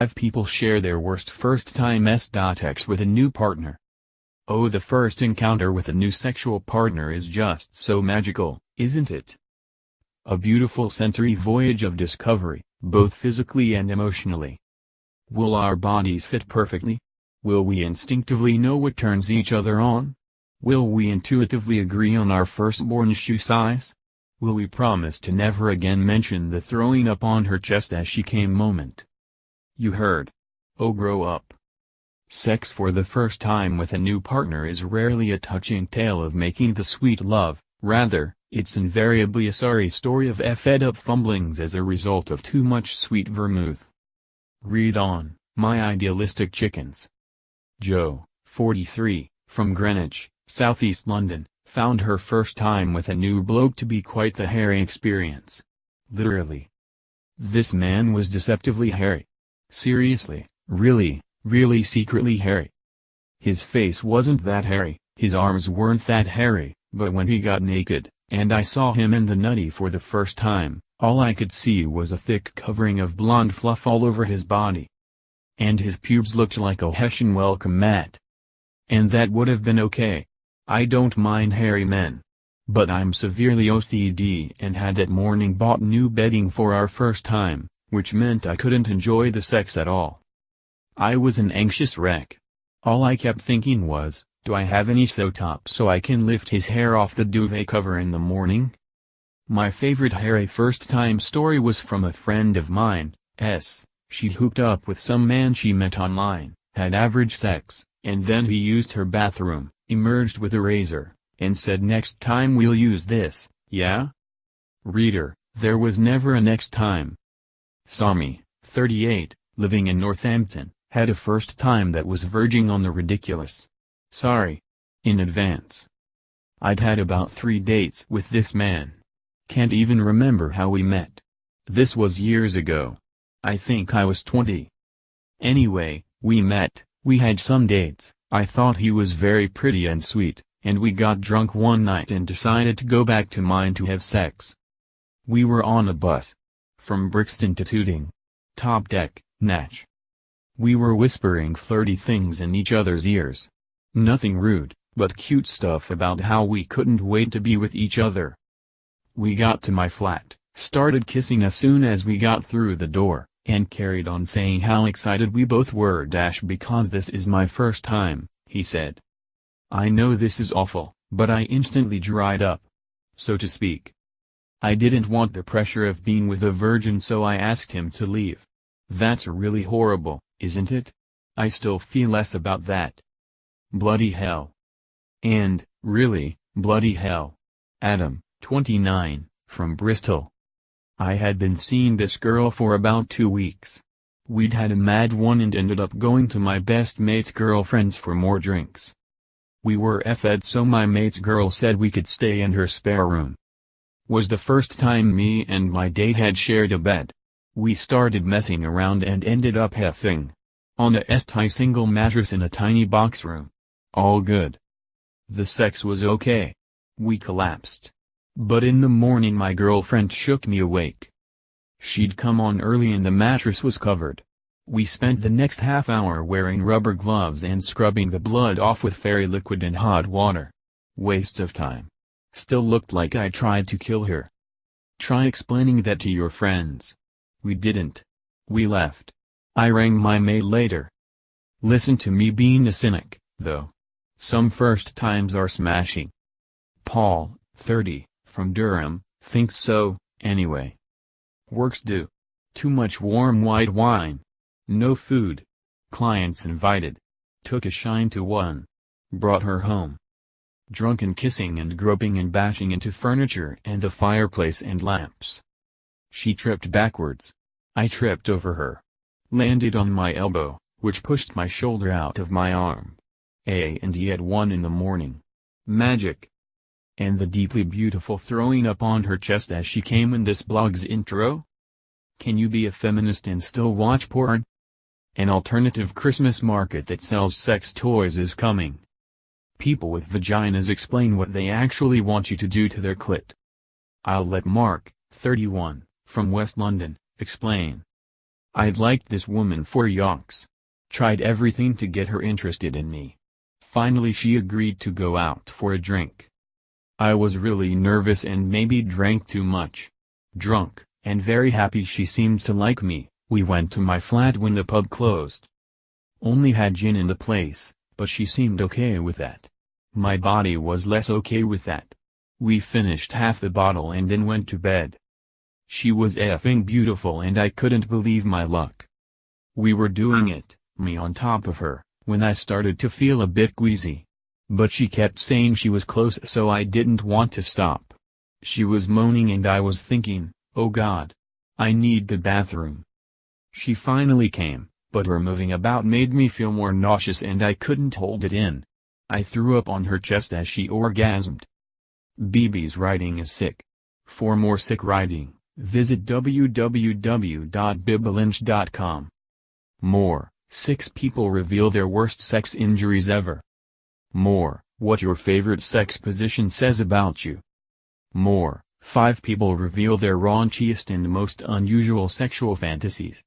people share their worst first time s.ex with a new partner. Oh, the first encounter with a new sexual partner is just so magical, isn't it? A beautiful sensory voyage of discovery, both physically and emotionally. Will our bodies fit perfectly? Will we instinctively know what turns each other on? Will we intuitively agree on our firstborn shoe size? Will we promise to never again mention the throwing up on her chest as she came moment? You heard. Oh, grow up. Sex for the first time with a new partner is rarely a touching tale of making the sweet love, rather, it's invariably a sorry story of fed-up fumblings as a result of too much sweet vermouth. Read on, my idealistic chickens. Jo, 43, from Greenwich, southeast London, found her first time with a new bloke to be quite the hairy experience. Literally. This man was deceptively hairy. Seriously, really secretly hairy. His face wasn't that hairy, his arms weren't that hairy, but when he got naked, and I saw him in the nutty for the first time, all I could see was a thick covering of blonde fluff all over his body. And his pubes looked like a Hessian welcome mat. And that would have been okay. I don't mind hairy men. But I'm severely OCD and had that morning bought new bedding for our first time, which meant I couldn't enjoy the sex at all. I was an anxious wreck. All I kept thinking was, do I have any top so I can lift his hair off the duvet cover in the morning? My favorite hairy first-time story was from a friend of mine, S. She hooked up with some man she met online, had average sex, and then he used her bathroom, emerged with a razor, and said next time we'll use this, yeah? Reader, there was never a next time. Sami, 38, living in Northampton, had a first time that was verging on the ridiculous. Sorry. In advance. I'd had about 3 dates with this man. Can't even remember how we met. This was years ago. I think I was 20. Anyway, we met, we had some dates, I thought he was very pretty and sweet, and we got drunk one night and decided to go back to mine to have sex. We were on a bus. From Brixton to Tooting. Top deck, Natch. We were whispering flirty things in each other's ears. Nothing rude, but cute stuff about how we couldn't wait to be with each other. We got to my flat, started kissing as soon as we got through the door, and carried on saying how excited we both were because this is my first time, he said. I know this is awful, but I instantly dried up. So to speak. I didn't want the pressure of being with a virgin, so I asked him to leave. That's really horrible, isn't it? I still feel less about that. Bloody hell. And, really, bloody hell. Adam, 29, from Bristol. I had been seeing this girl for about 2 weeks. We'd had a mad one and ended up going to my best mate's girlfriend's for more drinks. We were fed, so my mate's girl said we could stay in her spare room. Was the first time me and my date had shared a bed. We started messing around and ended up heffing. On a single mattress in a tiny box room. All good. The sex was okay. We collapsed. But in the morning my girlfriend shook me awake. She'd come on early and the mattress was covered. We spent the next half hour wearing rubber gloves and scrubbing the blood off with fairy liquid and hot water. Waste of time. Still looked like I tried to kill her. Try explaining that to your friends. We didn't. We left. I rang my mate later. Listen to me being a cynic, though. Some first times are smashing. Paul, 30, from Durham, thinks so, anyway. Works do. Too much warm white wine. No food. Clients invited. Took a shine to one. Brought her home. Drunken kissing and groping and bashing into furniture and the fireplace and lamps. She tripped backwards. I tripped over her. Landed on my elbow, which pushed my shoulder out of my arm. A&E at 1 in the morning. Magic. And the deeply beautiful throwing up on her chest as she came in this blog's intro? Can you be a feminist and still watch porn? An alternative Christmas market that sells sex toys is coming. People with vaginas explain what they actually want you to do to their clit. I'll let Mark, 31, from West London, explain. I'd liked this woman for yonks. Tried everything to get her interested in me. Finally she agreed to go out for a drink. I was really nervous and maybe drank too much. Drunk, and very happy she seemed to like me, we went to my flat when the pub closed. Only had gin in the place, but she seemed okay with that. My body was less okay with that. We finished half the bottle and then went to bed. She was effing beautiful and I couldn't believe my luck. We were doing it, me on top of her, when I started to feel a bit queasy. But she kept saying she was close, so I didn't want to stop. She was moaning and I was thinking, oh God, I need the bathroom. She finally came, but her moving about made me feel more nauseous and I couldn't hold it in. I threw up on her chest as she orgasmed. BB's writing is sick. For more sick writing, visit www.bibalinch.com. More, 6 people reveal their worst sex injuries ever. More, what your favorite sex position says about you. More, 5 people reveal their raunchiest and most unusual sexual fantasies.